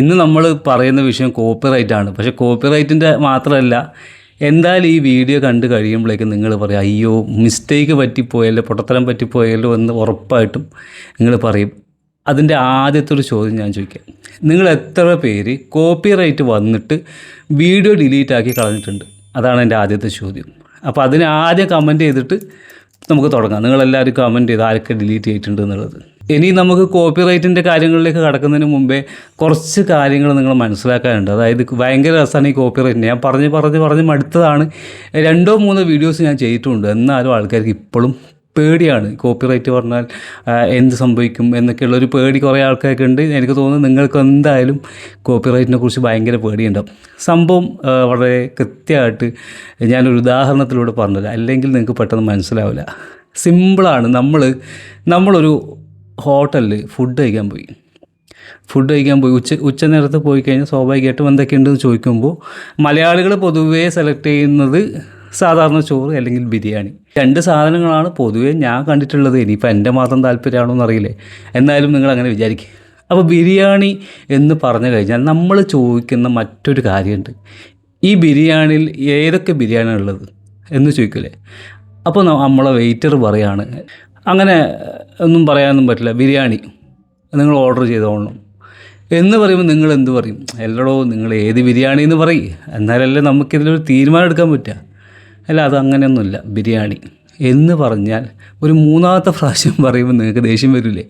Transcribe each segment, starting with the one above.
ഇന്ന് നമ്മൾ പറയുന്ന വിഷയം കോപ്പിറൈറ്റാണ്. പക്ഷേ കോപ്പിറൈറ്റിൻ്റെ മാത്രമല്ല, എന്തായാലും ഈ വീഡിയോ കണ്ട് കഴിയുമ്പോഴേക്കും നിങ്ങൾ പറയും, അയ്യോ മിസ്റ്റേക്ക് പറ്റിപ്പോയല്ലോ, പൊട്ടത്തരം പറ്റിപ്പോയല്ലോ എന്ന് ഉറപ്പായിട്ടും നിങ്ങൾ പറയും. അതിൻ്റെ ആദ്യത്തെ ഒരു ചോദ്യം ഞാൻ ചോദിക്കാം, നിങ്ങൾ എത്ര പേര് കോപ്പിറൈറ്റ് വന്നിട്ട് വീഡിയോ ഡിലീറ്റ് ആക്കി കളഞ്ഞിട്ടുണ്ട്? അതാണ് എൻ്റെ ആദ്യത്തെ ചോദ്യം. അപ്പോൾ അതിന് ആദ്യം കമൻറ്റ് ചെയ്തിട്ട് നമുക്ക് തുടങ്ങാം. നിങ്ങളെല്ലാവരും കമൻറ്റ് ചെയ്ത് ആരൊക്കെ ഡിലീറ്റ് ചെയ്തിട്ടുണ്ട് എന്നുള്ളത്. ഇനി നമുക്ക് കോപ്പിറൈറ്റിൻ്റെ കാര്യങ്ങളിലേക്ക് കടക്കുന്നതിന് മുമ്പേ കുറച്ച് കാര്യങ്ങൾ നിങ്ങൾ മനസ്സിലാക്കാനുണ്ട്. അതായത് ഭയങ്കര രസമാണ് ഈ കോപ്പിറൈറ്റിന്. ഞാൻ പറഞ്ഞ് മടുത്തതാണ്. 2-3 വീഡിയോസ് ഞാൻ ചെയ്തിട്ടുണ്ട്. എന്നാലും ആൾക്കാർക്ക് ഇപ്പോഴും പേടിയാണ്. കോപ്പിറൈറ്റ് പറഞ്ഞാൽ എന്ത് സംഭവിക്കും എന്നൊക്കെയുള്ളൊരു പേടി കുറേ ആൾക്കാർക്ക് ഉണ്ട്. എനിക്ക് തോന്നുന്നു നിങ്ങൾക്ക് എന്തായാലും കോപ്പിറൈറ്റിനെ കുറിച്ച് ഭയങ്കര പേടിയുണ്ടാവും. സംഭവം വളരെ കൃത്യമായിട്ട് ഞാനൊരു ഉദാഹരണത്തിലൂടെ പറഞ്ഞില്ല, അല്ലെങ്കിൽ നിങ്ങൾക്ക് പെട്ടെന്ന് മനസ്സിലാവില്ല. സിമ്പിളാണ്. നമ്മളൊരു ഹോട്ടലിൽ ഫുഡ് കഴിക്കാൻ പോയി. ഉച്ച നേരത്ത് പോയി കഴിഞ്ഞാൽ സ്വാഭാവികമായിട്ടും എന്തൊക്കെയുണ്ടെന്ന് ചോദിക്കുമ്പോൾ മലയാളികൾ പൊതുവേ സെലക്ട് ചെയ്യുന്നത് സാധാരണ ചോറ് അല്ലെങ്കിൽ ബിരിയാണി. 2 സാധനങ്ങളാണ് പൊതുവേ ഞാൻ കണ്ടിട്ടുള്ളത്. ഇനിയിപ്പോൾ എൻ്റെ മാത്രം താല്പര്യമാണോ എന്നറിയില്ലേ, എന്നാലും നിങ്ങളങ്ങനെ വിചാരിക്കുക. അപ്പോൾ ബിരിയാണി എന്ന് പറഞ്ഞു കഴിഞ്ഞാൽ നമ്മൾ ചോദിക്കുന്ന മറ്റൊരു കാര്യമുണ്ട്, ഈ ബിരിയാണിയിൽ ഏതൊക്കെ ബിരിയാണിയാണ് ഉള്ളത് എന്ന് ചോദിക്കില്ലേ. അപ്പോൾ നമ്മളെ വെയിറ്റർ പറയാണ്, അങ്ങനെ ഒന്നും പറയാനൊന്നും പറ്റില്ല, ബിരിയാണി നിങ്ങൾ ഓർഡർ ചെയ്തോളണം എന്ന് പറയുമ്പോൾ നിങ്ങൾ എന്ത് പറയും? എല്ലടോ നിങ്ങൾ ഏത് ബിരിയാണി എന്ന് പറയും, എന്നാലല്ലേ നമുക്കിതിലൊരു തീരുമാനം എടുക്കാൻ പറ്റുക. അല്ല, അത് അങ്ങനെയൊന്നുമില്ല, ബിരിയാണി എന്ന് പറഞ്ഞാൽ ഒരു 3ാമത്തെ പ്രാവശ്യം പറയുമ്പോൾ നിങ്ങൾക്ക് ദേഷ്യം വരില്ലേ?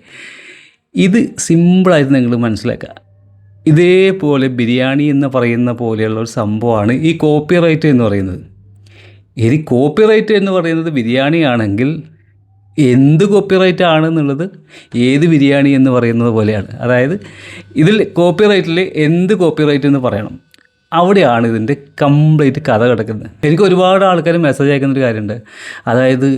ഇത് സിമ്പിളായിട്ട് നിങ്ങൾ മനസ്സിലാക്കുക. ഇതേപോലെ ബിരിയാണി എന്ന് പറയുന്ന പോലെയുള്ള ഒരു സംഭവമാണ് ഈ കോപ്പിറൈറ്റ് എന്ന് പറയുന്നത്. ഇനി കോപ്പിറൈറ്റ് എന്ന് പറയുന്നത് ബിരിയാണിയാണെങ്കിൽ എന്ത് കോപ്പിറൈറ്റ് ആണെന്നുള്ളത് ഏത് ബിരിയാണി എന്ന് പറയുന്നത് പോലെയാണ്. അതായത് ഇതിൽ കോപ്പിറൈറ്റിൽ എന്ത് കോപ്പിറൈറ്റ് എന്ന് പറയണം, അവിടെയാണ് ഇതിൻ്റെ കംപ്ലീറ്റ് കഥ കിടക്കുന്നത്. എനിക്ക് ഒരുപാട് ആൾക്കാർ മെസ്സേജ് അയക്കുന്നൊരു കാര്യമുണ്ട്. അതായത്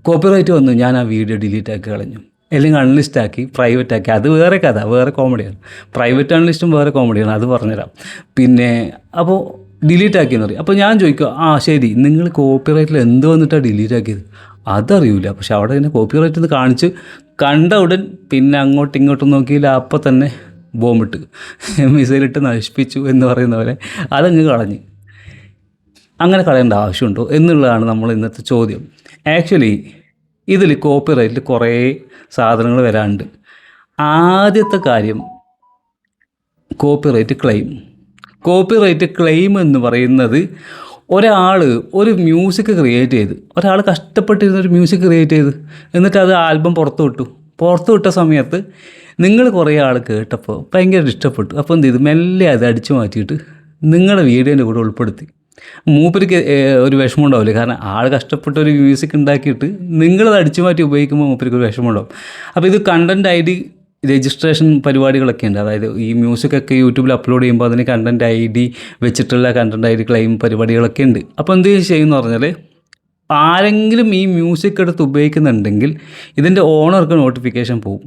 കോപ്പിറൈറ്റ് വന്നു, ഞാൻ ആ വീഡിയോ ഡിലീറ്റ് ആക്കി കളഞ്ഞു, അല്ലെങ്കിൽ അൺലിസ്റ്റ് ആക്കി, പ്രൈവറ്റ് ആക്കി. അത് വേറെ കഥ, വേറെ കോമഡിയാണ്. പ്രൈവറ്റ് അൺലിസ്റ്റും വേറെ കോമഡിയാണ്, അത് പറഞ്ഞുതരാം. പിന്നെ അപ്പോൾ ഡിലീറ്റ് ആക്കിയെന്ന് പറയും. അപ്പോൾ ഞാൻ ചോദിക്കുക, ശരി, നിങ്ങൾ കോപ്പിറൈറ്റിൽ എന്ത് വന്നിട്ടാണ് ഡിലീറ്റ് ആക്കിയത്? അതറിയില്ല. പക്ഷെ അവിടെ തന്നെ കോപ്പിറൈറ്റ് എന്ന് കാണിച്ച് കണ്ട ഉടൻ പിന്നെ അങ്ങോട്ടും ഇങ്ങോട്ടും നോക്കിയില്ല, അപ്പം തന്നെ ബോംബിട്ട് മിസൈലിട്ട് നശിപ്പിച്ചു എന്ന് പറയുന്ന പോലെ അതങ്ങ് കളഞ്ഞ്. അങ്ങനെ കളയേണ്ട ആവശ്യമുണ്ടോ എന്നുള്ളതാണ് നമ്മൾ ഇന്നത്തെ ചോദ്യം. ആക്ച്വലി ഇതിൽ കോപ്പിറൈറ്റിൽ കുറേ സാധനങ്ങൾ വരാനുണ്ട്. ആദ്യത്തെ കാര്യം കോപ്പിറൈറ്റ് ക്ലെയിം എന്ന് പറയുന്നത്, ഒരാൾ ഒരു മ്യൂസിക് ക്രിയേറ്റ് ചെയ്ത്, ഒരാൾ കഷ്ടപ്പെട്ടിരുന്നൊരു മ്യൂസിക് ക്രിയേറ്റ് ചെയ്ത് എന്നിട്ട് അത് ആൽബം പുറത്തു വിട്ട സമയത്ത് നിങ്ങൾ കുറേ ആൾ കേട്ടപ്പോൾ ഭയങ്കര ഇഷ്ടപ്പെട്ടു. അപ്പോൾ എന്ത് ചെയ്തു? മെല്ലെ അത് അടിച്ചു മാറ്റിയിട്ട് നിങ്ങളുടെ വീഡിയോൻ്റെ കൂടെ ഉൾപ്പെടുത്തി. മൂപ്പർക്ക് ഒരു വിഷമം ഉണ്ടാവില്ല, കാരണം ആൾ കഷ്ടപ്പെട്ട ഒരു മ്യൂസിക് ഉണ്ടാക്കിയിട്ട് നിങ്ങളത് അടിച്ചു മാറ്റി ഉപയോഗിക്കുമ്പോൾ മൂപ്പർക്ക് ഒരു വിഷമം ഉണ്ടാവും. അപ്പോൾ ഇത് കണ്ടൻറ് ID രജിസ്ട്രേഷൻ പരിപാടികളൊക്കെ ഉണ്ട്. അതായത് ഈ മ്യൂസിക്കൊക്കെ യൂട്യൂബിൽ അപ്ലോഡ് ചെയ്യുമ്പോൾ അതിന് കണ്ടൻറ് ID വെച്ചിട്ടുള്ള കണ്ടൻറ് ID ക്ലെയിം പരിപാടികളൊക്കെ ഉണ്ട്. അപ്പോൾ എന്ത് ചെയ്യുമെന്ന് പറഞ്ഞാൽ, ആരെങ്കിലും ഈ മ്യൂസിക് എടുത്ത് ഉപയോഗിക്കുന്നുണ്ടെങ്കിൽ ഇതിൻ്റെ ഓണർക്ക് നോട്ടിഫിക്കേഷൻ പോകും.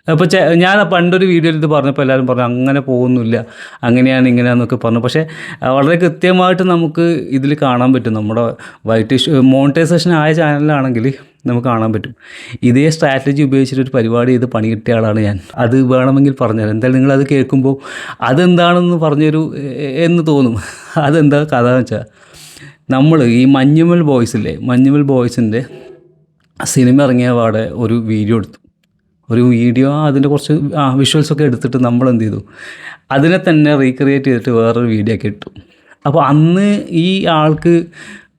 അപ്പോൾ ഞാൻ പണ്ടൊരു വീഡിയോയിൽ ഇത് പറഞ്ഞപ്പോൾ എല്ലാവരും പറഞ്ഞു അങ്ങനെ പോകുന്നില്ല, അങ്ങനെയാണ് ഇങ്ങനെയാണെന്നൊക്കെ പറഞ്ഞു. പക്ഷേ വളരെ കൃത്യമായിട്ട് നമുക്ക് ഇതിൽ കാണാൻ പറ്റും. നമ്മുടെ മോണിറ്റൈസേഷൻ ആയ ചാനലിലാണെങ്കിൽ നമുക്ക് കാണാൻ പറ്റും. ഇതേ സ്ട്രാറ്റജി ഉപയോഗിച്ചിട്ടൊരു പരിപാടി ചെയ്ത് പണി കിട്ടിയ ആളാണ് ഞാൻ. അത് വേണമെങ്കിൽ പറഞ്ഞുതരാം. എന്തായാലും നിങ്ങളത് കേൾക്കുമ്പോൾ അതെന്താണെന്ന് പറഞ്ഞൊരു എന്ന് തോന്നും. അതെന്താ കഥ എന്ന് വെച്ചാൽ, നമ്മൾ ഈ മഞ്ഞുമൽ ബോയ്സിൻ്റെ സിനിമ ഇറങ്ങിയ പാടെ ഒരു വീഡിയോ അതിൻ്റെ കുറച്ച് വിഷ്വൽസൊക്കെ എടുത്തിട്ട് നമ്മൾ എന്ത് ചെയ്തു, അതിനെ തന്നെ റീക്രിയേറ്റ് ചെയ്തിട്ട് വേറൊരു വീഡിയോ ഒക്കെ ഇട്ടു. അപ്പോൾ അന്ന് ഈ ആൾക്ക്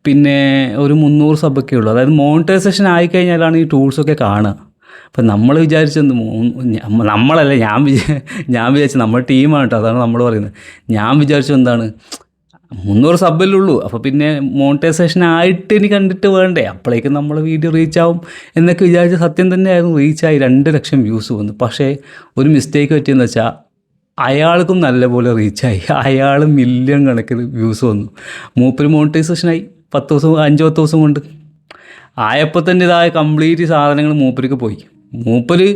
പിന്നെ ഒരു 300 സബ്ബൊക്കെ ഉള്ളൂ. അതായത് മോണിറ്റൈസേഷൻ ആയിക്കഴിഞ്ഞാലാണ് ഈ ടൂൾസൊക്കെ കാണുക. അപ്പം നമ്മൾ വിചാരിച്ചെന്ത്, നമ്മളല്ല ഞാൻ വിചാരിച്ചു, നമ്മുടെ ടീമാണ് കേട്ടോ, അതാണ് നമ്മൾ പറയുന്നത്. ഞാൻ വിചാരിച്ചു എന്താണ്, 300 സബ്ബല്ലേ ഉള്ളൂ, അപ്പോൾ പിന്നെ മോണിറ്റൈസേഷൻ ആയിട്ട് ഇനി കണ്ടിട്ട് വേണ്ടേ, അപ്പോഴേക്കും നമ്മൾ വീഡിയോ റീച്ചാവും എന്നൊക്കെ വിചാരിച്ച സത്യം തന്നെയായിരുന്നു. റീച്ചായി 2 ലക്ഷം വ്യൂസ് വന്നു. പക്ഷേ ഒരു മിസ്റ്റേക്ക് പറ്റിയെന്ന് വെച്ചാൽ, അയാൾക്കും നല്ലപോലെ റീച്ചായി, അയാൾ മില്യൺ കണക്കിന് വ്യൂസ് വന്നു. മൂപ്പര് മോണിറ്റൈസേഷനായി 5-10 ദിവസം കൊണ്ട് ആയപ്പോൾ തന്നെ ഇതായ കംപ്ലീറ്റ് സാധനങ്ങൾ മൂപ്പർക്ക് പോയി. മൂപ്പര്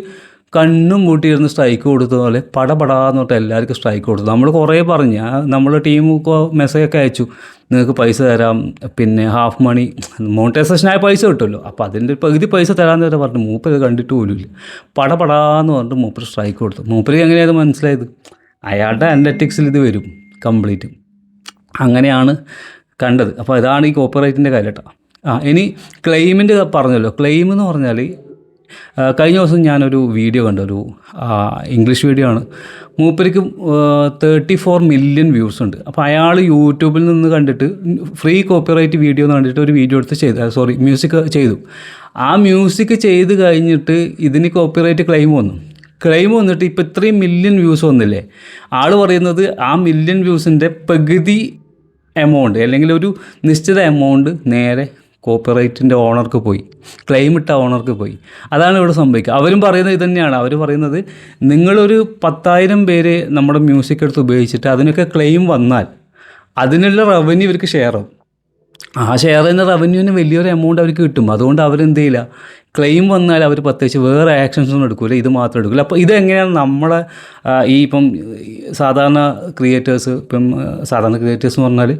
കണ്ണും കൂട്ടിയിരുന്ന് സ്ട്രൈക്ക് കൊടുത്ത പോലെ പടപടാന്ന് തൊട്ട് എല്ലാവർക്കും സ്ട്രൈക്ക് കൊടുത്തു. നമ്മൾ കുറേ പറഞ്ഞ്, നമ്മളെ ടീമൊക്കെ മെസ്സേജൊക്കെ അയച്ചു, നിങ്ങൾക്ക് പൈസ തരാം, പിന്നെ ഹാഫ് മണി മോണിറ്റൈസേഷനായ പൈസ കിട്ടുമല്ലോ, അപ്പോൾ അതിൻ്റെ പകുതി പൈസ തരാമെന്ന് വരെ പറഞ്ഞു. മൂപ്പര് കണ്ടിട്ട് പോലുമില്ല, പടപടാന്ന് പറഞ്ഞിട്ട് മൂപ്പര് സ്ട്രൈക്ക് കൊടുത്തു. മൂപ്പര് എങ്ങനെയാണ് മനസ്സിലായത്? അയാളുടെ അനലറ്റിക്സിൽ ഇത് വരും കംപ്ലീറ്റ്. അങ്ങനെയാണ് കണ്ടത്. അപ്പോൾ ഇതാണ് ഈ കോപ്പിറൈറ്റിൻ്റെ കാര്യം കേട്ടോ. ഇനി ക്ലെയിമിൻ്റെ പറഞ്ഞല്ലോ. ക്ലെയിം എന്ന് പറഞ്ഞാൽ കഴിഞ്ഞ ദിവസം ഞാനൊരു വീഡിയോ കണ്ടു, ഒരു ഇംഗ്ലീഷ് വീഡിയോ ആണ്. മൂപ്പരിക്ക് 34 മില്യൺ വ്യൂസ് ഉണ്ട്. അപ്പോൾ അയാൾ യൂട്യൂബിൽ നിന്ന് കണ്ടിട്ട് ഫ്രീ കോപ്പിറൈറ്റ് വീഡിയോ എന്ന് കണ്ടിട്ട് ഒരു വീഡിയോ എടുത്ത് മ്യൂസിക് ചെയ്തു. ആ മ്യൂസിക് ചെയ്ത് കഴിഞ്ഞിട്ട് ഇതിന് കോപ്പിറൈറ്റ് ക്ലെയിം വന്നിട്ട് ഇപ്പോൾ ഇത്രയും മില്യൺ വ്യൂസ് വന്നില്ലേ. ആൾ പറയുന്നത് ആ മില്യൺ വ്യൂസിൻ്റെ പകുതി എമൗണ്ട് അല്ലെങ്കിൽ ഒരു നിശ്ചിത എമൗണ്ട് നേരെ കോപ്പിറൈറ്റിൻ്റെ ഓണർക്ക് പോയി, ക്ലെയിം ഇട്ട ഓണർക്ക് പോയി. അതാണ് ഇവിടെ സംഭവിക്കുക. അവരും പറയുന്നത് ഇത് തന്നെയാണ്. അവർ പറയുന്നത് നിങ്ങളൊരു 10,000 പേര് നമ്മുടെ മ്യൂസിക് എടുത്ത് ഉപയോഗിച്ചിട്ട് അതിനൊക്കെ ക്ലെയിം വന്നാൽ അതിനുള്ള റവന്യൂ ഇവർക്ക് ഷെയർ ആവും. ആ ഷെയർ ചെയ്യുന്ന റവന്യൂവിന് വലിയൊരു എമൗണ്ട് അവർക്ക് കിട്ടും. അതുകൊണ്ട് അവരെന്ത് ചെയ്യില്ല, ക്ലെയിം വന്നാൽ അവർ പ്രത്യേകിച്ച് വേറെ ആക്ഷൻസൊന്നും എടുക്കില്ല, ഇത് മാത്രം എടുക്കില്ല. അപ്പോൾ ഇതെങ്ങനെയാണ് നമ്മളെ ഇപ്പം സാധാരണ ക്രിയേറ്റേഴ്സ് എന്ന് പറഞ്ഞാൽ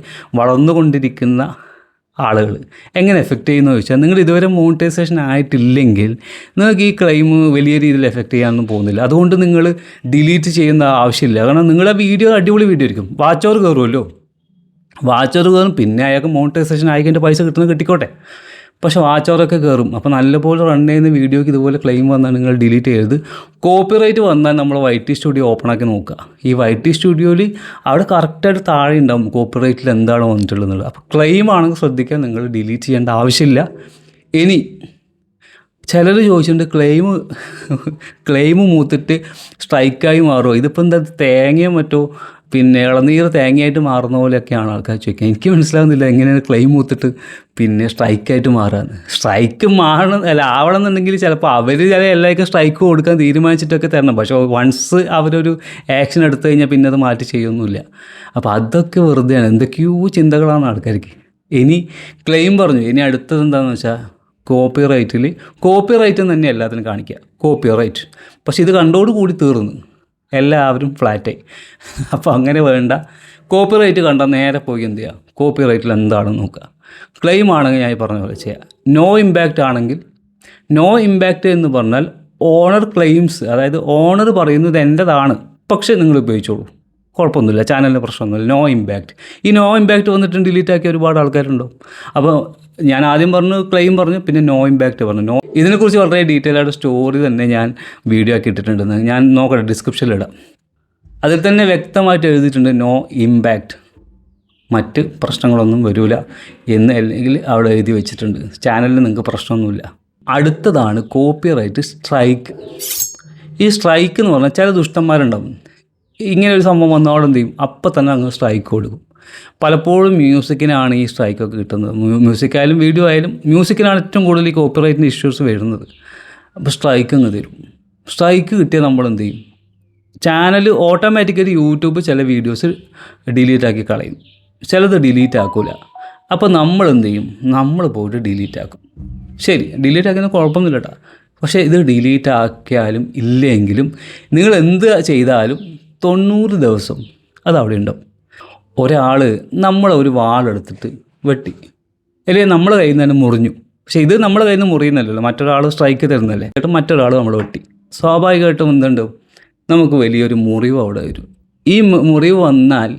വളർന്നുകൊണ്ടിരിക്കുന്ന ആളുകൾ എങ്ങനെ എഫക്റ്റ് ചെയ്യുന്നു ചോദിച്ചാൽ, നിങ്ങൾ ഇതുവരെ മോണിറ്റൈസേഷൻ ആയിട്ടില്ലെങ്കിൽ നിങ്ങൾക്ക് ഈ ക്ലെയിം വലിയ രീതിയിൽ എഫക്റ്റ് ചെയ്യാനൊന്നും പോകുന്നില്ല. അതുകൊണ്ട് നിങ്ങൾ ഡിലീറ്റ് ചെയ്യുന്ന ആവശ്യമില്ല. കാരണം നിങ്ങളുടെ വീഡിയോ അടിപൊളി വീഡിയോ ആയിരിക്കും, വാച്ച് അവർ കയറുമല്ലോ. വാച്ച് അവർ കയറും, പിന്നെ അയാൾക്ക് മോണിറ്റൈസേഷൻ ആയിക്കഴിഞ്ഞ പൈസ കിട്ടിക്കോട്ടെ. പക്ഷേ വാച്ച് അവറൊക്കെ കയറും. അപ്പോൾ നല്ലപോലെ റൺ ചെയ്യുന്ന വീഡിയോയ്ക്ക് ഇതുപോലെ ക്ലെയിം വന്നാൽ നിങ്ങൾ ഡിലീറ്റ് ചെയ്യരുത്. കോപ്പിറൈറ്റ് വന്നാൽ നമ്മൾ YT സ്റ്റുഡിയോ ഓപ്പൺ ആക്കി നോക്കുക. ഈ YT സ്റ്റുഡിയോയിൽ അവിടെ കറക്റ്റായിട്ട് താഴെ ഉണ്ടാവും കോപ്പിറൈറ്റിൽ എന്താണോ വന്നിട്ടുള്ളത്. അപ്പോൾ ക്ലെയിം ആണെങ്കിൽ ശ്രദ്ധിക്കാൻ, നിങ്ങൾ ഡിലീറ്റ് ചെയ്യേണ്ട ആവശ്യമില്ല. ഇനി ചിലർ ചോദിച്ചിട്ടുണ്ട് ക്ലെയിം മൂത്തിട്ട് സ്ട്രൈക്കായി മാറുമോ, ഇതിപ്പോൾ എന്താ തേങ്ങയോ മറ്റോ പിന്നെ ഇളനീർ തേങ്ങയായിട്ട് മാറുന്ന പോലെയൊക്കെയാണ് ആൾക്കാർ ചോദിക്കുക. എനിക്ക് മനസ്സിലാവുന്നില്ല എങ്ങനെയാണ് ക്ലെയിം മൂത്തിട്ട് പിന്നെ സ്ട്രൈക്കായിട്ട് മാറാന്ന്. സ്ട്രൈക്ക് ആവണമെന്നുണ്ടെങ്കിൽ ചിലപ്പോൾ അവർ എല്ലാവർക്കും സ്ട്രൈക്ക് കൊടുക്കാൻ തീരുമാനിച്ചിട്ടൊക്കെ തരണം. പക്ഷേ വൺസ് അവരൊരു ആക്ഷൻ എടുത്തു കഴിഞ്ഞാൽ പിന്നെ അത് മാറ്റി ചെയ്യൊന്നുമില്ല. അപ്പോൾ അതൊക്കെ വെറുതെയാണ്, എന്തൊക്കെയോ ചിന്തകളാണ് ആൾക്കാർക്ക്. ഇനി ക്ലെയിം പറഞ്ഞു. ഇനി അടുത്തത് എന്താണെന്ന് വെച്ചാൽ കോപ്പിറൈറ്റ് തന്നെ എല്ലാത്തിനും കാണിക്കുക, കോപ്പിറൈറ്റ്. പക്ഷേ ഇത് കണ്ടോടുകൂടി തീർന്നു, എല്ലാവരും ഫ്ലാറ്റായി. അപ്പോൾ അങ്ങനെ വേണ്ട. കോപ്പിറൈറ്റ് കണ്ടാൽ നേരെ പോയി എന്ത് ചെയ്യുക, കോപ്പിറൈറ്റിൽ എന്താണെന്ന് നോക്കുക. ക്ലെയിം ആണെങ്കിൽ ഞാൻ പറഞ്ഞ പോലെ ചെയ്യുക. നോ ഇമ്പാക്റ്റ് ആണെങ്കിൽ, നോ ഇമ്പാക്റ്റ് എന്ന് പറഞ്ഞാൽ ഓണർ ക്ലെയിംസ്, അതായത് ഓണർ പറയുന്നത് എൻ്റെതാണ്, പക്ഷേ നിങ്ങൾ ഉപയോഗിച്ചോളൂ, കുഴപ്പമൊന്നുമില്ല, ചാനലിന് പ്രശ്നമൊന്നുമില്ല, നോ ഇമ്പാക്റ്റ്. ഈ നോ ഇമ്പാക്റ്റ് വന്നിട്ട് ഡിലീറ്റ് ആക്കിയ ഒരുപാട് ആൾക്കാരുണ്ടോ. അപ്പോൾ ഞാൻ ആദ്യം പറഞ്ഞു ക്ലെയിം പറഞ്ഞു, പിന്നെ നോ ഇമ്പാക്റ്റ് പറഞ്ഞു. ഇതിനെക്കുറിച്ച് വളരെ ഡീറ്റെയിൽ ആയിട്ട് സ്റ്റോറി തന്നെ ഞാൻ വീഡിയോ ആക്കി ഇട്ടിട്ടുണ്ടെന്ന് ഞാൻ നോക്കട്ടെ, ഡിസ്ക്രിപ്ഷനിലിടാം. അതിൽ തന്നെ വ്യക്തമായിട്ട് എഴുതിയിട്ടുണ്ട് നോ ഇമ്പാക്റ്റ്, മറ്റ് പ്രശ്നങ്ങളൊന്നും വരില്ല എന്ന് അല്ലെങ്കിൽ അവിടെ എഴുതി വെച്ചിട്ടുണ്ട്. ചാനലിൽ നിങ്ങൾക്ക് പ്രശ്നമൊന്നുമില്ല. അടുത്തതാണ് കോപ്പിറൈറ്റ് സ്ട്രൈക്ക്. ഈ സ്ട്രൈക്ക് എന്ന് പറഞ്ഞാൽ ചില ദുഷ്ടന്മാരുണ്ടാവും, ഇങ്ങനെ ഒരു സംഭവം വന്നോടെ എന്ത് ചെയ്യും, അപ്പം തന്നെ അങ്ങ് സ്ട്രൈക്ക് കൊടുക്കും. പലപ്പോഴും മ്യൂസിക്കിനാണ് ഈ സ്ട്രൈക്കൊക്കെ കിട്ടുന്നത്. മ്യൂസിക്കായാലും വീഡിയോ ആയാലും മ്യൂസിക്കിനാണ് ഏറ്റവും കൂടുതൽ ഈ കോപ്പിറൈറ്റിൻ്റെ ഇഷ്യൂസ് വരുന്നത്. അപ്പോൾ സ്ട്രൈക്ക് അങ്ങ് തരും. സ്ട്രൈക്ക് കിട്ടിയാൽ നമ്മൾ എന്ത് ചെയ്യും, ചാനൽ ഓട്ടോമാറ്റിക്കലി യൂട്യൂബ് ചില വീഡിയോസ് ഡിലീറ്റ് ആക്കി കളയും, ചിലത് ഡിലീറ്റ് ആക്കില്ല. അപ്പോൾ നമ്മൾ എന്ത് ചെയ്യും, നമ്മൾ പോയിട്ട് ഡിലീറ്റ് ആക്കും. ശരി, ഡിലീറ്റ് ആക്കുന്ന കുഴപ്പമൊന്നുമില്ല കേട്ടോ. പക്ഷേ ഇത് ഡിലീറ്റ് ആക്കിയാലും ഇല്ലെങ്കിലും നിങ്ങൾ എന്ത് ചെയ്താലും 90 ദിവസം അതവിടെ ഉണ്ടാവും. ഒരാൾ നമ്മളൊരു വാളെടുത്തിട്ട് വെട്ടി, അല്ലെങ്കിൽ നമ്മളെ കയ്യിൽ നിന്ന് തന്നെ മുറിഞ്ഞു. പക്ഷേ ഇത് നമ്മളെ കയ്യിൽ നിന്ന് മുറിയുന്നല്ലോ, മറ്റൊരാൾ സ്ട്രൈക്ക് തരുന്നല്ലേ. എന്നിട്ട് മറ്റൊരാൾ നമ്മൾ വെട്ടി, സ്വാഭാവികമായിട്ടും എന്തുണ്ടാവും, നമുക്ക് വലിയൊരു മുറിവ് അവിടെ വരും. ഈ മുറിവ് വന്നാൽ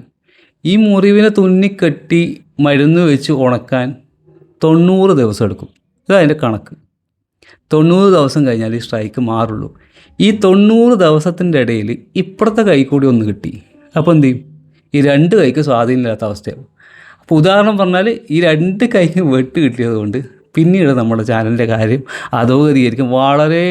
ഈ മുറിവിനെ തുന്നിക്കെട്ടി മരുന്ന് വെച്ച് ഉണക്കാൻ 90 ദിവസം എടുക്കും. ഇതതിൻ്റെ കണക്ക്. 90 ദിവസം കഴിഞ്ഞാൽ ഈ സ്ട്രൈക്ക് മാറുള്ളൂ. ഈ 90 ദിവസത്തിൻ്റെ ഇടയിൽ ഇപ്പുറത്തെ കൈ കൂടി ഒന്ന് കിട്ടി, അപ്പോൾ എന്ത് ചെയ്യും, ഈ 2 കൈക്ക് സ്വാധീനമില്ലാത്ത അവസ്ഥയാവും. അപ്പോൾ ഉദാഹരണം പറഞ്ഞാൽ ഈ 2 കൈക്ക് വെട്ട് കിട്ടിയതുകൊണ്ട് പിന്നീട് നമ്മുടെ ചാനലിൻ്റെ കാര്യം അധോഗതിയായിരിക്കും. വളരെ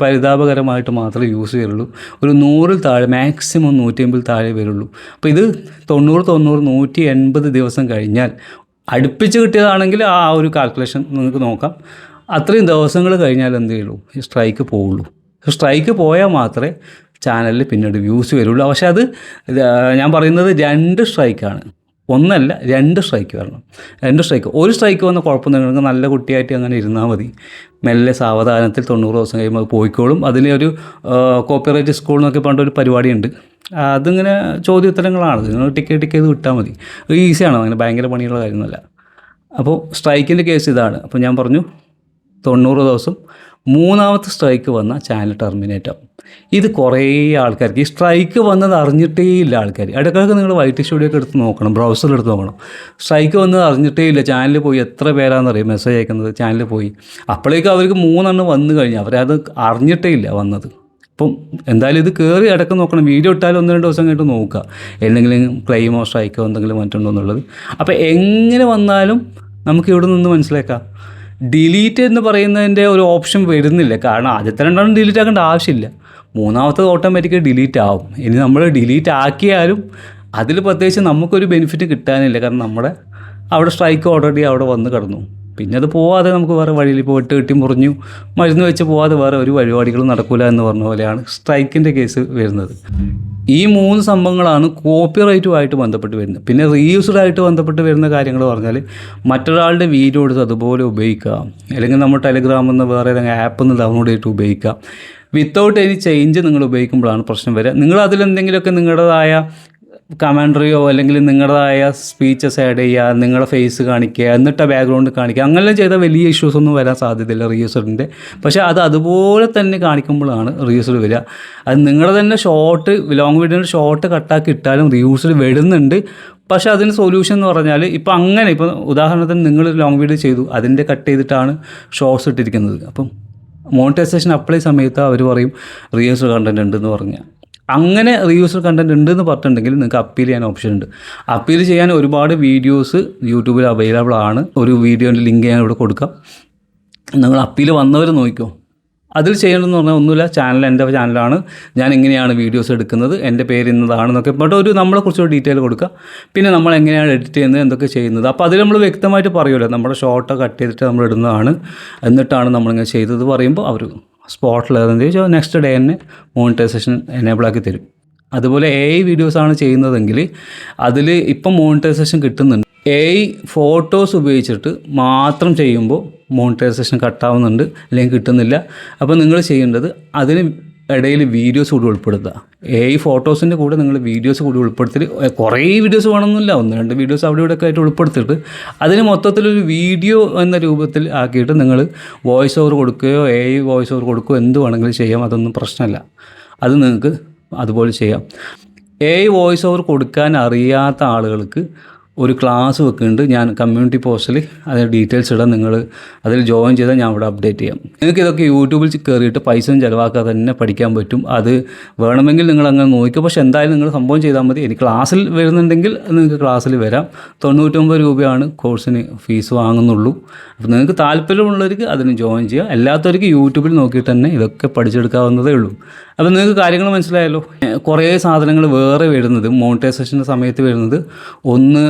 പരിതാപകരമായിട്ട് മാത്രമേ യൂസ് ചെയ്യുള്ളൂ. ഒരു 100-ൽ താഴെ, മാക്സിമം 150-ൽ താഴെ വരുള്ളൂ. അപ്പോൾ ഇത് 90 180 ദിവസം കഴിഞ്ഞാൽ അടുപ്പിച്ച് കിട്ടിയതാണെങ്കിൽ ആ ഒരു കാൽക്കുലേഷൻ നിങ്ങൾക്ക് നോക്കാം. അത്രയും ദിവസങ്ങൾ കഴിഞ്ഞാൽ എന്ത് ചെയ്യുള്ളൂ, ഈ സ്ട്രൈക്ക് പോവുള്ളൂ. സ്ട്രൈക്ക് പോയാൽ മാത്രമേ ചാനലിൽ പിന്നീട് വ്യൂസ് വരുള്ളൂ. പക്ഷേ അത് ഞാൻ പറയുന്നത് 2 സ്ട്രൈക്കാണ്, ഒന്നല്ല 2 സ്ട്രൈക്ക് വരണം. 2 സ്ട്രൈക്ക്, ഒരു സ്ട്രൈക്ക് വന്ന കുഴപ്പമൊന്നും, നിങ്ങൾക്ക് നല്ല കുട്ടിയായിട്ട് അങ്ങനെ ഇരുന്നാൽ മതി. മെല്ലെ സാവധാനത്തിൽ 90 ദിവസം കഴിയുമ്പോൾ അത് പോയിക്കോളും. അതിൽ ഒരു കോപ്പിറൈറ്റ് സ്കൂൾ എന്നൊക്കെ പറഞ്ഞൊരു പരിപാടിയുണ്ട്. അതിങ്ങനെ ചോദ്യോത്തരങ്ങളാണ്, നിങ്ങൾ ടിക്കറ്റ് ചെയ്ത് വിട്ടാൽ മതി. ഈസിയാണ്, അങ്ങനെ ഭയങ്കര പണിയുള്ള കാര്യമൊന്നുമല്ല. അപ്പോൾ സ്ട്രൈക്കിൻ്റെ കേസ് ഇതാണ്. അപ്പോൾ ഞാൻ പറഞ്ഞു 90 ദിവസം മൂന്നാമത്തെ സ്ട്രൈക്ക് വന്നാൽ ചാനൽ ടെർമിനേറ്റ് ആവും. ഇത് കുറേ ആൾക്കാർക്ക് ഈ സ്ട്രൈക്ക് വന്നത് അറിഞ്ഞിട്ടേ ഇല്ല ആൾക്കാർ. ഇടയ്ക്കിടയ്ക്ക് നിങ്ങൾ വൈറ്റ് സ്റ്റുഡിയോ ഒക്കെ എടുത്ത് നോക്കണം, ബ്രൗസറിൽ എടുത്ത് നോക്കണം. സ്ട്രൈക്ക് വന്നത് അറിഞ്ഞിട്ടേ ഇല്ല. ചാനലിൽ പോയി എത്ര പേരാണെന്നറിയാം മെസ്സേജ് അയക്കുന്നത് ചാനലിൽ പോയി. അപ്പോഴേക്കും അവർക്ക് 3 വന്നു കഴിഞ്ഞു, അവരത് അറിഞ്ഞിട്ടേ ഇല്ല വന്നത്. അപ്പം എന്തായാലും ഇത് കയറി ഇടയ്ക്ക് നോക്കണം. വീഡിയോ ഇട്ടാലും 1-2 ദിവസം കഴിഞ്ഞിട്ട് നോക്കുക എന്തെങ്കിലും ക്ലെയിമോ സ്ട്രൈക്കോ എന്തെങ്കിലും വന്നിട്ടുണ്ടോ എന്നുള്ളത്. അപ്പോൾ എങ്ങനെ വന്നാലും നമുക്ക് ഇവിടെ നിന്ന് മനസ്സിലാക്കാം ഡിലീറ്റ് എന്ന് പറയുന്നതിൻ്റെ ഒരു ഓപ്ഷൻ വരുന്നില്ല. കാരണം ആദ്യത്തെ 2 ഡിലീറ്റ് ആക്കേണ്ട ആവശ്യമില്ല, മൂന്നാമത്തത് ഓട്ടോമാറ്റിക്കലി ഡിലീറ്റ് ആവും. ഇനി നമ്മൾ ഡിലീറ്റ് ആക്കിയാലും അതിൽ പ്രത്യേകിച്ച് നമുക്കൊരു ബെനിഫിറ്റ് കിട്ടാനില്ല. കാരണം നമ്മുടെ അവിടെ സ്ട്രൈക്ക് ഓൾറെഡി അവിടെ വന്ന് കിടന്നു. പിന്നെ അത് പോവാതെ നമുക്ക് വേറെ വഴിയിൽ പോയിട്ട് കെട്ടി മുറിഞ്ഞു മരുന്ന് വെച്ച് പോവാതെ വേറെ ഒരു പരിപാടികളും നടക്കില്ല എന്ന് പറഞ്ഞ പോലെയാണ് സ്ട്രൈക്കിൻ്റെ കേസ് വരുന്നത്. ഈ 3 സംഭവങ്ങളാണ് കോപ്പിറൈറ്റുമായിട്ട് ബന്ധപ്പെട്ട് വരുന്നത്. പിന്നെ റീയൂസ്ഡായിട്ട് ബന്ധപ്പെട്ട് വരുന്ന കാര്യങ്ങൾ പറഞ്ഞാൽ മറ്റൊരാളുടെ വീഡിയോ എടുത്ത് അതുപോലെ ഉപയോഗിക്കുക, അല്ലെങ്കിൽ നമ്മൾ ടെലിഗ്രാമിൽ നിന്ന് വേറെ ഏതെങ്കിലും ആപ്പിൽ നിന്ന് ഡൗൺലോഡ് ചെയ്തിട്ട് ഉപയോഗിക്കുക. വിത്തൗട്ട് എനി ചേഞ്ച് നിങ്ങൾ ഉപയോഗിക്കുമ്പോഴാണ് പ്രശ്നം വരിക. നിങ്ങൾ അതിലെന്തെങ്കിലുമൊക്കെ നിങ്ങളുടേതായ കമൻട്രിയോ അല്ലെങ്കിൽ നിങ്ങളുടേതായ സ്പീച്ചസ് ആഡ് ചെയ്യുക, നിങ്ങളുടെ ഫേസ് കാണിക്കുക, എന്നിട്ട് ബാക്ക്ഗ്രൗണ്ട് കാണിക്കുക, അങ്ങനെ ചെയ്താൽ വലിയ ഇഷ്യൂസ് ഒന്നും വരാൻ സാധ്യതയില്ല റീയൂസറിൻ്റെ. പക്ഷേ അത് അതുപോലെ തന്നെ കാണിക്കുമ്പോഴാണ് റീയൂസർ വരിക. അത് നിങ്ങളുടെ തന്നെ ഷോർട്ട് ലോങ് വീഡിയോയുടെ ഷോർട്ട് കട്ടാക്കി ഇട്ടാലും റീയൂസർ വരുന്നുണ്ട്. പക്ഷേ അതിന് സൊല്യൂഷൻ എന്ന് പറഞ്ഞാൽ ഇപ്പോൾ അങ്ങനെ ഇപ്പോൾ ഉദാഹരണത്തിന് നിങ്ങൾ ലോങ് വീഡിയോ ചെയ്തു, അതിൻ്റെ കട്ട് ചെയ്തിട്ടാണ് ഷോർട്സ് ഇട്ടിരിക്കുന്നത്. അപ്പം മോണിറ്റൈസേഷൻ അപ്ലൈ സമയത്ത് അവർ പറയും റീയൂസർ കണ്ടൻറ് ഉണ്ടെന്ന് പറഞ്ഞാൽ. അങ്ങനെ റീയൂസർ കണ്ടൻറ് ഉണ്ടെന്ന് പറഞ്ഞിട്ടുണ്ടെങ്കിൽ നിങ്ങൾക്ക് അപ്പീൽ ചെയ്യാൻ ഓപ്ഷൻ ഉണ്ട്. അപ്പീൽ ചെയ്യാൻ ഒരുപാട് വീഡിയോസ് യൂട്യൂബിൽ അവൈലബിൾ ആണ്. ഒരു വീഡിയോൻ്റെ ലിങ്ക് ഞാൻ ഇവിടെ കൊടുക്കാം. നിങ്ങൾ അപ്പീൽ വന്നവർ നോക്കിക്കോ. അതിൽ ചെയ്യണമെന്ന് പറഞ്ഞാൽ ഒന്നുമില്ല, എൻ്റെ ചാനലാണ്, ഞാൻ എങ്ങനെയാണ് വീഡിയോസ് എടുക്കുന്നത്, എൻ്റെ പേര് ഇന്നതാണെന്നൊക്കെ പറഞ്ഞിട്ട് ഒരു നമ്മളെക്കുറിച്ചൊരു ഡീറ്റെയിൽ കൊടുക്കുക. പിന്നെ നമ്മൾ എങ്ങനെയാണ് എഡിറ്റ് ചെയ്യുന്നത്, എന്തൊക്കെ ചെയ്യുന്നത്. അപ്പോൾ അതിൽ നമ്മൾ വ്യക്തമായിട്ട് പറയുമല്ലോ നമ്മുടെ ഷോർട്ട് കട്ട് ചെയ്തിട്ട് നമ്മൾ ഇടുന്നതാണ്, എന്നിട്ടാണ് നമ്മളിങ്ങനെ ചെയ്തത് പറയുമ്പോൾ അവർ സ്പോട്ടിൽ ഏതെന്ന് ചോദിച്ചാൽ നെക്സ്റ്റ് ഡേ തന്നെ മോണിറ്റൈസേഷൻ എനേബിൾ ആക്കി തരും. അതുപോലെ AI വീഡിയോസാണ് ചെയ്യുന്നതെങ്കിൽ അതിൽ ഇപ്പം മോണിറ്റൈസേഷൻ കിട്ടുന്നുണ്ട്. AI ഫോട്ടോസ് ഉപയോഗിച്ചിട്ട് മാത്രം ചെയ്യുമ്പോൾ മോണിറ്റൈസേഷൻ കട്ടാവുന്നുണ്ട്, അല്ലെങ്കിൽ കിട്ടുന്നില്ല. അപ്പോൾ നിങ്ങൾ ചെയ്യേണ്ടത് അതിന് ഇടയിൽ വീഡിയോസ് കൂടി ഉൾപ്പെടുത്തുക. AI ഫോട്ടോസിൻ്റെ കൂടെ നിങ്ങൾ വീഡിയോസ് കൂടി ഉൾപ്പെടുത്തിയിട്ട് കുറേ വീഡിയോസ് വേണമെന്നില്ല, 1-2 വീഡിയോസ് അവിടെ ഇവിടെയൊക്കെ ആയിട്ട് ഉൾപ്പെടുത്തിയിട്ട് അതിന് മൊത്തത്തിലൊരു വീഡിയോ എന്ന രൂപത്തിൽ ആക്കിയിട്ട് നിങ്ങൾ വോയിസ് ഓവർ കൊടുക്കുകയോ AI വോയിസ് ഓവർ കൊടുക്കുകയോ എന്ത് വേണമെങ്കിലും ചെയ്യാം. അതൊന്നും പ്രശ്നമല്ല, അത് നിങ്ങൾക്ക് അതുപോലെ ചെയ്യാം. AI വോയിസ് ഓവർ കൊടുക്കാൻ അറിയാത്ത ആളുകൾക്ക് ഒരു ക്ലാസ് വെക്കുന്നുണ്ട്. ഞാൻ കമ്മ്യൂണിറ്റി പോസ്റ്റിൽ അതിൻ്റെ ഡീറ്റെയിൽസ് ഇടാം. നിങ്ങൾ അതിൽ ജോയിൻ ചെയ്താൽ ഞാൻ അവിടെ അപ്ഡേറ്റ് ചെയ്യാം. നിങ്ങൾക്ക് ഇതൊക്കെ യൂട്യൂബിൽ കയറിയിട്ട് പൈസ ചിലവാക്കാതെ തന്നെ പഠിക്കാൻ പറ്റും. അത് വേണമെങ്കിൽ നിങ്ങൾ അങ്ങനെ നോക്കുക. പക്ഷേ എന്തായാലും നിങ്ങൾ സംഭവം ചെയ്താൽ മതി. എനിക്ക് ക്ലാസ്സിൽ വരുന്നുണ്ടെങ്കിൽ നിങ്ങൾക്ക് ക്ലാസ്സിൽ വരാം. 99 രൂപയാണ് കോഴ്സിന് ഫീസ് വാങ്ങുന്നുള്ളൂ. അപ്പോൾ നിങ്ങൾക്ക് താല്പര്യമുള്ളവർക്ക് അതിന് ജോയിൻ ചെയ്യുക. അല്ലാത്തവർക്ക് യൂട്യൂബിൽ നോക്കിയിട്ട് തന്നെ ഇതൊക്കെ പഠിച്ചെടുക്കാവുന്നതേ ഉള്ളൂ. അപ്പോൾ നിങ്ങൾക്ക് കാര്യങ്ങൾ മനസ്സിലായല്ലോ. കുറേ സാധനങ്ങൾ വേറെ വരുന്നത് മോണിറ്റൈസേഷൻ്റെ സമയത്ത് വരുന്നത് ഒന്ന്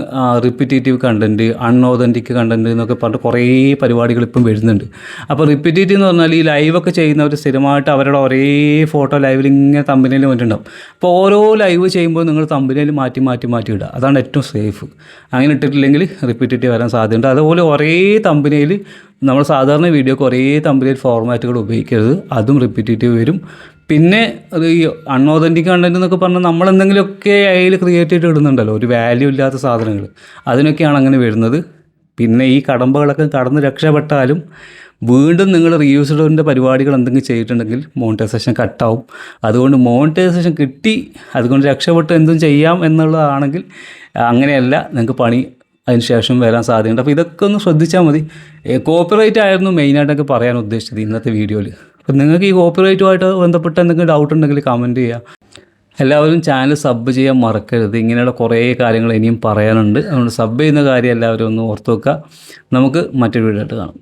റിപ്പിറ്റേറ്റീവ് കണ്ടൻറ്റ്, അൺഓതൻറ്റിക് കണ്ടൻറ്റ് എന്നൊക്കെ പറഞ്ഞിട്ട് കുറേ പരിപാടികൾ ഇപ്പം വരുന്നുണ്ട്. അപ്പോൾ റിപ്പിറ്റേറ്റീവ് എന്ന് പറഞ്ഞാൽ ഈ ലൈവൊക്കെ ചെയ്യുന്നവർ സ്ഥിരമായിട്ട് അവരുടെ ഒരേ ഫോട്ടോ ലൈവിൽ ഇങ്ങനെ തമ്പനയിൽ വന്നിട്ടുണ്ടാവും. അപ്പോൾ ഓരോ ലൈവ് ചെയ്യുമ്പോൾ നിങ്ങൾ തമ്പനയിൽ മാറ്റി ഇടുക, അതാണ് ഏറ്റവും സേഫ്. അങ്ങനെ ഇട്ടിട്ടില്ലെങ്കിൽ റിപ്പിറ്റേറ്റീവ് വരാൻ സാധ്യതയുണ്ട്. അതുപോലെ ഒരേ തമ്പനയിൽ നമ്മൾ സാധാരണ വീഡിയോക്ക് ഒരേ തമ്പനയിൽ ഫോർമാറ്റുകൾ ഉപയോഗിക്കരുത്, അതും റിപ്പിറ്റേറ്റീവ് വരും. പിന്നെ ഈ അൺഓതൻറ്റിക് കണ്ടൻറ്റ് എന്നൊക്കെ പറഞ്ഞാൽ നമ്മളെന്തെങ്കിലുമൊക്കെ അതിൽ ക്രിയേറ്റ് ചെയ്തിട്ട് ഇടുന്നുണ്ടല്ലോ, ഒരു വാല്യൂ ഇല്ലാത്ത സാധനങ്ങൾ, അതിനൊക്കെയാണ് അങ്ങനെ വരുന്നത്. പിന്നെ ഈ കടമ്പകളൊക്കെ കടന്ന് രക്ഷപ്പെട്ടാലും വീണ്ടും നിങ്ങൾ റീയൂസ്ഡിൻ്റെ പരിപാടികൾ എന്തെങ്കിലും ചെയ്തിട്ടുണ്ടെങ്കിൽ മോണിറ്റൈസേഷൻ കട്ടാവും. അതുകൊണ്ട് മോണിറ്റൈസേഷൻ കിട്ടി അതുകൊണ്ട് രക്ഷപ്പെട്ട് എന്തും ചെയ്യാം എന്നുള്ളതാണെങ്കിൽ അങ്ങനെയല്ല, നിങ്ങൾക്ക് പണി അതിന് ശേഷം വരാൻ സാധ്യതയുണ്ട്. അപ്പോൾ ഇതൊക്കെ ഒന്ന് ശ്രദ്ധിച്ചാൽ മതി. കോപ്പിറൈറ്റ് ആയിരുന്നു മെയിനായിട്ടൊക്കെ പറയാൻ ഉദ്ദേശിച്ചത് ഇന്നത്തെ വീഡിയോയിൽ. അപ്പോൾ നിങ്ങൾക്ക് ഈ കോപ്പിറൈറ്റുമായിട്ട് ബന്ധപ്പെട്ട് എന്തെങ്കിലും ഡൗട്ട് ഉണ്ടെങ്കിൽ കമൻറ്റ് ചെയ്യുക. എല്ലാവരും ചാനൽ സബ് ചെയ്യാൻ മറക്കരുത്. ഇങ്ങനെയുള്ള കുറേ കാര്യങ്ങൾ ഇനിയും പറയാനുണ്ട്. അതുകൊണ്ട് സബ് ചെയ്യുന്ന കാര്യം എല്ലാവരും ഒന്ന് ഓർത്ത് വെക്കുക. നമുക്ക് മറ്റൊരു വീഡിയോ ആയിട്ട് കാണാം.